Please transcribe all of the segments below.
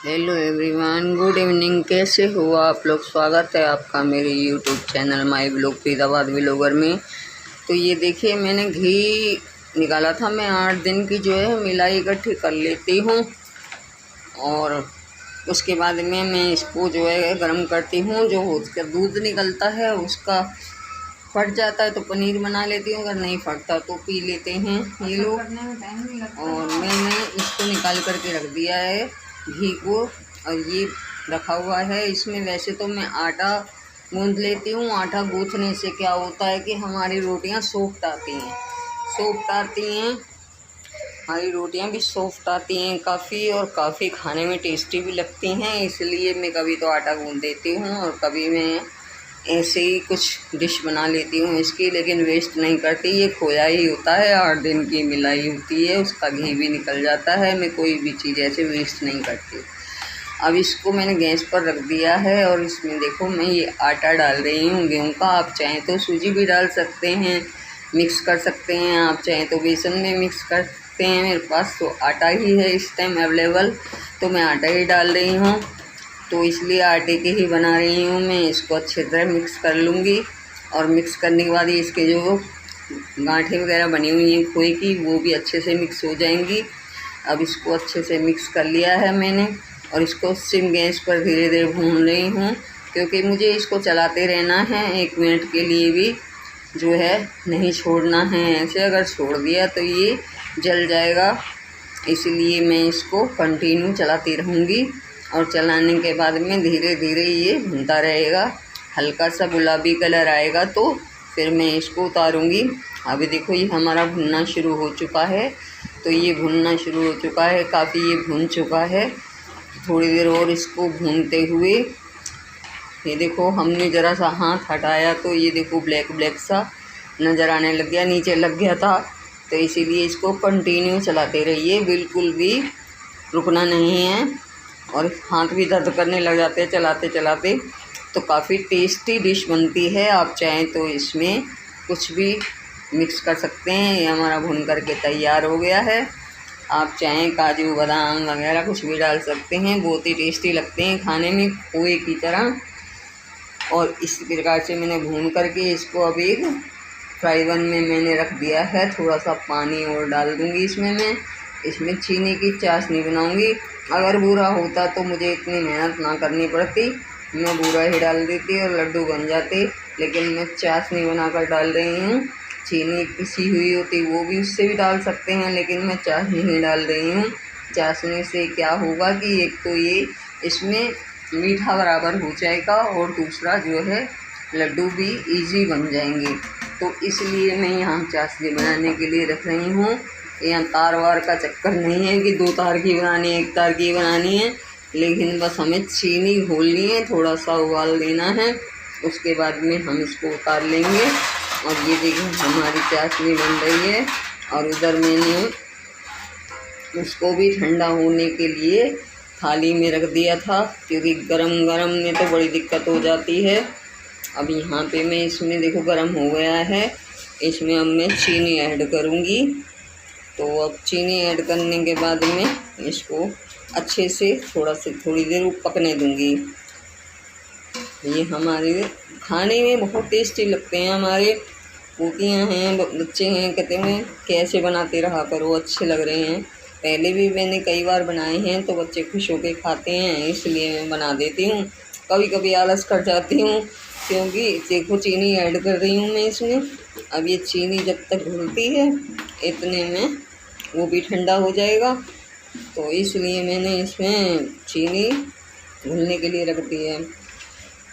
Hello everyone, good evening. कैसे हो आप लोग? स्वागत है आपका मेरे YouTube channel my blog Faridabad vlogger में। तो ये देखिए, मैंने घी निकाला था। मैं 8 दिन की जो है मिलाई इकट्ठी कर लेती हूँ और उसके बाद में मैं इसको जो है गर्म करती हूँ। जो उसका दूध निकलता है उसका फट जाता है तो पनीर बना लेती हूँ, अगर नहीं फटता तो पी लेते हैं ये लोग। और मैंने इसको निकाल करके रख दिया है घी को, और ये रखा हुआ है। इसमें वैसे तो मैं आटा गूँध लेती हूँ। आटा गूँथने से क्या होता है कि हमारी रोटियाँ सॉफ्ट आती हैं। हमारी रोटियाँ भी सॉफ्ट आती हैं काफ़ी, और काफ़ी खाने में टेस्टी भी लगती हैं। इसलिए मैं कभी तो आटा गूँध देती हूँ और कभी मैं ऐसे ही कुछ डिश बना लेती हूँ इसकी, लेकिन वेस्ट नहीं करती। ये खोया ही होता है, 8 दिन की मिलाई होती है, उसका घी भी निकल जाता है। मैं कोई भी चीज़ ऐसे वेस्ट नहीं करती। अब इसको मैंने गैस पर रख दिया है और इसमें देखो मैं ये आटा डाल रही हूँ गेहूँ का। आप चाहें तो सूजी भी डाल सकते हैं, मिक्स कर सकते हैं। आप चाहें तो बेसन में मिक्स कर सकते हैं। मेरे पास तो आटा ही है इस टाइम अवेलेबल, तो मैं आटा ही डाल रही हूँ। तो इसलिए आटे की ही बना रही हूँ मैं। इसको अच्छे तरह मिक्स कर लूँगी, और मिक्स करने के बाद इसके जो गांठें वगैरह बनी हुई हैं खोए की, वो भी अच्छे से मिक्स हो जाएंगी। अब इसको अच्छे से मिक्स कर लिया है मैंने, और इसको सिम गैस पर धीरे धीरे भून रही हूँ, क्योंकि मुझे इसको चलाते रहना है 1 मिनट के लिए भी जो है, नहीं छोड़ना है। ऐसे अगर छोड़ दिया तो ये जल जाएगा, इसलिए मैं इसको कंटिन्यू चलाती रहूँगी। और चलाने के बाद में धीरे धीरे ये भुनता रहेगा। हल्का सा गुलाबी कलर आएगा तो फिर मैं इसको उतारूँगी। अभी देखो ये हमारा भुनना शुरू हो चुका है। तो ये भुनना शुरू हो चुका है, काफ़ी ये भुन चुका है। थोड़ी देर और इसको भूनते हुए ये देखो हमने ज़रा सा हाथ हटाया तो ये देखो ब्लैक ब्लैक सा नज़र आने लग गया, नीचे लग गया था। तो इसीलिए इसको कंटिन्यू चलाते रहिए, बिल्कुल भी रुकना नहीं है। और हाथ भी दर्द करने लग जाते हैं चलाते चलाते। तो काफ़ी टेस्टी डिश बनती है। आप चाहें तो इसमें कुछ भी मिक्स कर सकते हैं। ये हमारा भुन करके तैयार हो गया है। आप चाहें काजू बादाम वगैरह कुछ भी डाल सकते हैं, बहुत ही टेस्टी लगते हैं खाने में, खोए की तरह। और इस प्रकार से मैंने भून करके इसको अब एक फ्राई पैन में मैंने रख दिया है। थोड़ा सा पानी और डाल दूँगी इसमें मैं। इसमें चीनी की चाशनी बनाऊँगी। अगर बूरा होता तो मुझे इतनी मेहनत ना करनी पड़ती, मैं बूरा ही डाल देती और लड्डू बन जाते। लेकिन मैं चाशनी बनाकर डाल रही हूँ। चीनी पिसी हुई होती वो भी उससे भी डाल सकते हैं, लेकिन मैं चाशनी ही डाल रही हूँ। चाशनी से क्या होगा कि एक तो ये इसमें मीठा बराबर हो जाएगा, और दूसरा जो है लड्डू भी इजी बन जाएंगे। तो इसलिए मैं यहाँ चाशनी बनाने के लिए रख रही हूँ। यहाँ तार वार का चक्कर नहीं है कि 2 तार की बनानी है, 1 तार की बनानी है, लेकिन बस हमें चीनी घोलनी है, थोड़ा सा उबाल देना है। उसके बाद में हम इसको उतार लेंगे। और ये देखिए हमारी चाशनी बन रही है। और उधर मैंने उसको भी ठंडा होने के लिए थाली में रख दिया था, क्योंकि गरम गरम में तो बड़ी दिक्कत हो जाती है। अब यहाँ पे मैं इसमें देखो गरम हो गया है, इसमें अब मैं चीनी ऐड करूँगी। तो अब चीनी ऐड करने के बाद में इसको अच्छे से थोड़ी देर पकने दूँगी। ये हमारे खाने में बहुत टेस्टी लगते हैं। हमारे पोतियाँ हैं, बच्चे हैं, कहते हैं कैसे बनाते रहा करो, अच्छे लग रहे हैं। पहले भी मैंने कई बार बनाए हैं तो बच्चे खुश होकर खाते हैं, इसलिए मैं बना देती हूँ। कभी कभी आलस कर जाती हूँ, क्योंकि देखो चीनी ऐड कर रही हूँ मैं इसमें। अब ये चीनी जब तक घुलती है इतने में वो भी ठंडा हो जाएगा, तो इसलिए मैंने इसमें चीनी घुलने के लिए रख दी है।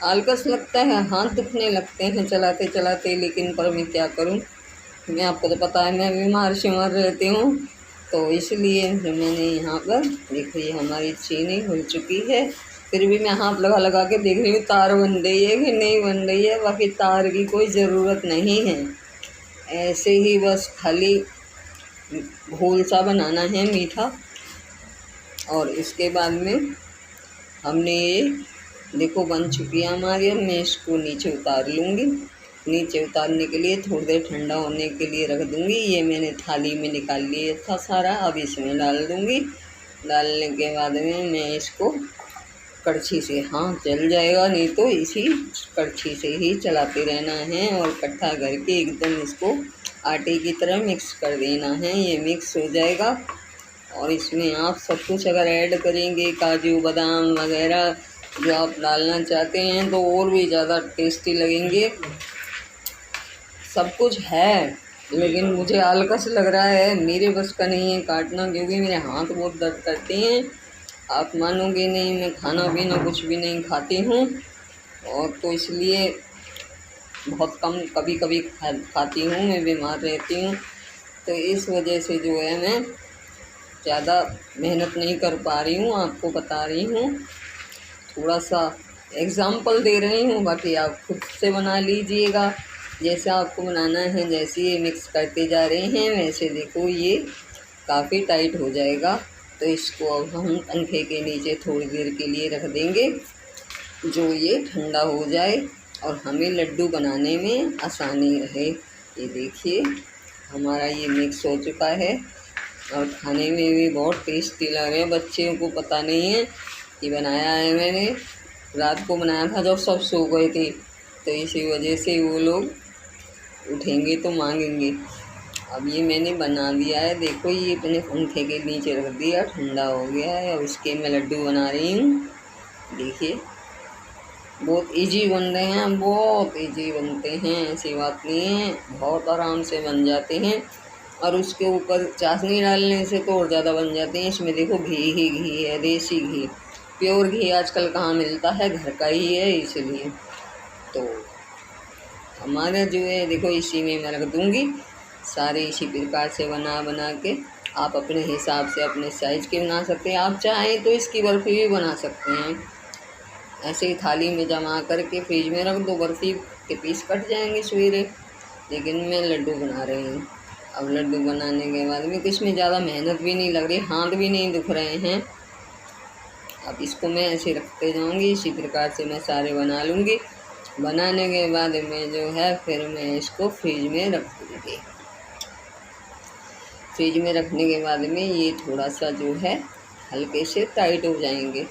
आलकस लगता है, हाथ दुखने लगते हैं चलाते चलाते, लेकिन पर मैं क्या करूं, मैं आपको तो पता है मैं बीमार शिमार रहती हूँ। तो इसलिए मैंने यहाँ पर देखो ये हमारी चीनी घुल चुकी है। फिर भी मैं हाथ लगा लगा के देख रही हूँ तार बन रही है कि नहीं बन रही है। बाकी तार की कोई ज़रूरत नहीं है, ऐसे ही बस खाली घोल सा बनाना है मीठा। और इसके बाद में हमने ये देखो बन चुकी है हमारी। अब मैं इसको नीचे उतार लूँगी। नीचे उतारने के लिए थोड़ी देर ठंडा होने के लिए रख दूँगी। ये मैंने थाली में निकाल लिया था सारा, अब इसमें डाल दूँगी। डालने के बाद में मैं इसको कड़छी से, हाँ जल जाएगा नहीं तो इसी कड़छी से ही चलाते रहना है और इकट्ठा करके एकदम इसको आटे की तरह मिक्स कर देना है। ये मिक्स हो जाएगा और इसमें आप सब कुछ अगर ऐड करेंगे, काजू बादाम वगैरह जो आप डालना चाहते हैं तो और भी ज़्यादा टेस्टी लगेंगे। सब कुछ है लेकिन मुझे आलकस लग रहा है, मेरे बस का नहीं है काटना, क्योंकि मेरे हाथ बहुत दर्द करते हैं। आप मानोगे नहीं, मैं खाना पीना कुछ भी नहीं खाती हूँ और तो इसलिए बहुत कम कभी कभी खाती हूँ, मैं बीमार रहती हूँ, तो इस वजह से जो है मैं ज़्यादा मेहनत नहीं कर पा रही हूँ। आपको बता रही हूँ, थोड़ा सा एग्ज़ाम्पल दे रही हूँ, बाकी आप खुद से बना लीजिएगा जैसे आपको बनाना है। जैसे ये मिक्स करते जा रहे हैं वैसे देखो ये काफ़ी टाइट हो जाएगा, तो इसको अब हम पंखे के नीचे थोड़ी देर के लिए रख देंगे जो ये ठंडा हो जाए और हमें लड्डू बनाने में आसानी रहे। ये देखिए हमारा ये मिक्स हो चुका है और खाने में भी बहुत टेस्टी लग रहे हैं। बच्चों को पता नहीं है कि बनाया है मैंने, रात को बनाया था जब सब सो गए थे, तो इसी वजह से वो लोग उठेंगे तो मांगेंगे। अब ये मैंने बना दिया है, देखो ये अपने पंखे के नीचे रख दिया, ठंडा हो गया है। अब इसके मैं लड्डू बना रही हूँ। देखिए बहुत इजी बन रहे हैं, बहुत इजी बनते हैं, ऐसी बात नहीं है, बहुत आराम से बन जाते हैं। और उसके ऊपर चाशनी डालने से तो और ज़्यादा बन जाते हैं। इसमें देखो घी ही घी है, देसी घी, प्योर घी आजकल कहाँ मिलता है, घर का ही है, इसलिए तो हमारा जो है देखो इसी में मैं रख दूँगी। सारे इसी प्रकार से बना बना के आप अपने हिसाब से अपने साइज़ के बना सकते हैं। आप चाहें तो इसकी बर्फ़ी भी बना सकते हैं, ऐसे ही थाली में जमा करके फ्रिज में रख दो, बर्फ़ी के पीस कट जाएंगे सवेरे। लेकिन मैं लड्डू बना रही हूँ। अब लड्डू बनाने के बाद में इसमें ज़्यादा मेहनत भी नहीं लग रही, हाथ भी नहीं दुख रहे हैं। अब इसको मैं ऐसे रखते जाऊँगी, इसी प्रकार से मैं सारे बना लूँगी। बनाने के बाद में जो है फिर मैं इसको फ्रिज में रख दूँगी। फ्रिज में रखने के बाद में ये थोड़ा सा जो है हल्के से टाइट हो जाएंगे,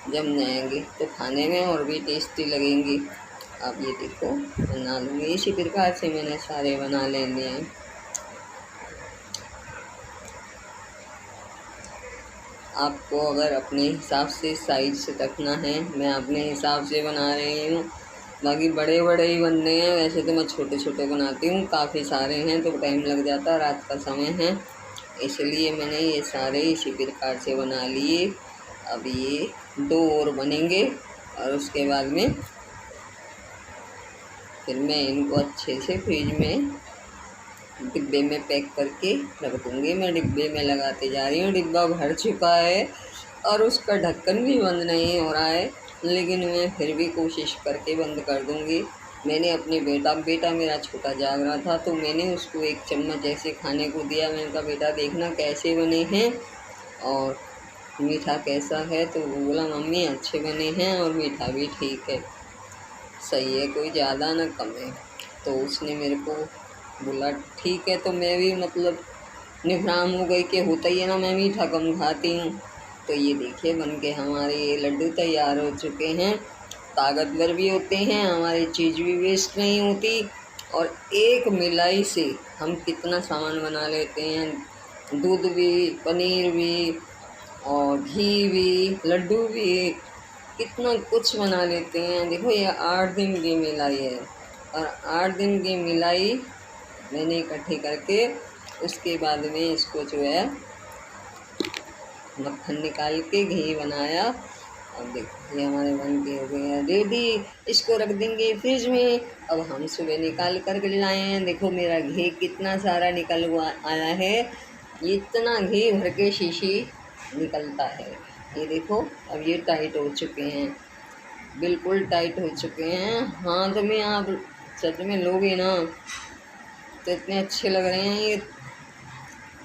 जम जाएंगे तो खाने में और भी टेस्टी लगेंगे। अब ये देखो बना लूँगी, इसी प्रकार से मैंने सारे बना लेने हैं। आपको अगर अपने हिसाब से साइज से रखना है, मैं अपने हिसाब से बना रही हूँ। बाकी बड़े बड़े ही बनने हैं, वैसे तो मैं छोटे छोटे बनाती हूँ, काफ़ी सारे हैं तो टाइम लग जाता, रात का समय है, इसलिए मैंने ये सारे इसी प्रकार से बना लिए। अब ये 2 और बनेंगे और उसके बाद में फिर मैं इनको अच्छे से फ्रिज में डिब्बे में पैक करके रख दूँगी। मैं डिब्बे में लगाते जा रही हूँ, डिब्बा भर चुका है और उसका ढक्कन भी बंद नहीं हो रहा है, लेकिन मैं फिर भी कोशिश करके बंद कर दूँगी। मैंने अपने बेटा मेरा छोटा जाग रहा था तो मैंने उसको 1 चम्मच ऐसे खाने को दिया। मैंने कहा बेटा देखना कैसे बने हैं और मीठा कैसा है, तो वो बोला मम्मी अच्छे बने हैं और मीठा भी ठीक है, सही है, कोई ज़्यादा ना कम है। तो उसने मेरे को बोला ठीक है, तो मैं भी मतलब निभराम हो गई कि होता ही है ना, मैं मीठा कम खाती हूँ। तो ये देखिए बन के हमारे ये लड्डू तैयार हो चुके हैं, ताकतवर भी होते हैं, हमारी चीज़ भी वेस्ट नहीं होती और एक मिलाई से हम कितना सामान बना लेते हैं, दूध भी, पनीर भी और घी भी, लड्डू भी, कितना कुछ बना लेते हैं। देखो ये 8 दिन की मिलाई है और 8 दिन की मिलाई मैंने इकट्ठी करके उसके बाद में इसको जो है मक्खन निकाल के घी बनाया। अब देखो ये हमारे बन के हो गए हैं रेडी, इसको रख देंगे फ्रिज में। अब हम सुबह निकाल कर के लाए हैं, देखो मेरा घी कितना सारा निकल हुआ आया है, इतना घी भर के शीशी निकलता है। ये देखो अब ये टाइट हो चुके हैं, बिल्कुल टाइट हो चुके हैं। हाथ में आप सच में लोगे ना तो इतने अच्छे लग रहे हैं, ये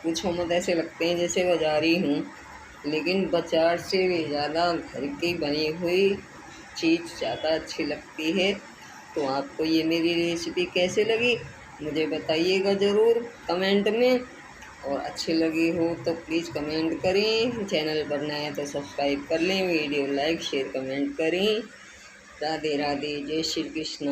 पूछो मत, ऐसे लगते हैं जैसे बाजारी हूँ, लेकिन बाजार से भी ज़्यादा घर की बनी हुई चीज़ ज़्यादा अच्छी लगती है। तो आपको ये मेरी रेसिपी कैसे लगी मुझे बताइएगा ज़रूर कमेंट में। और अच्छी लगी हो तो प्लीज़ कमेंट करें, चैनल पर नए हैं तो सब्सक्राइब कर लें, वीडियो लाइक शेयर कमेंट करें। राधे राधे, जय श्री कृष्ण।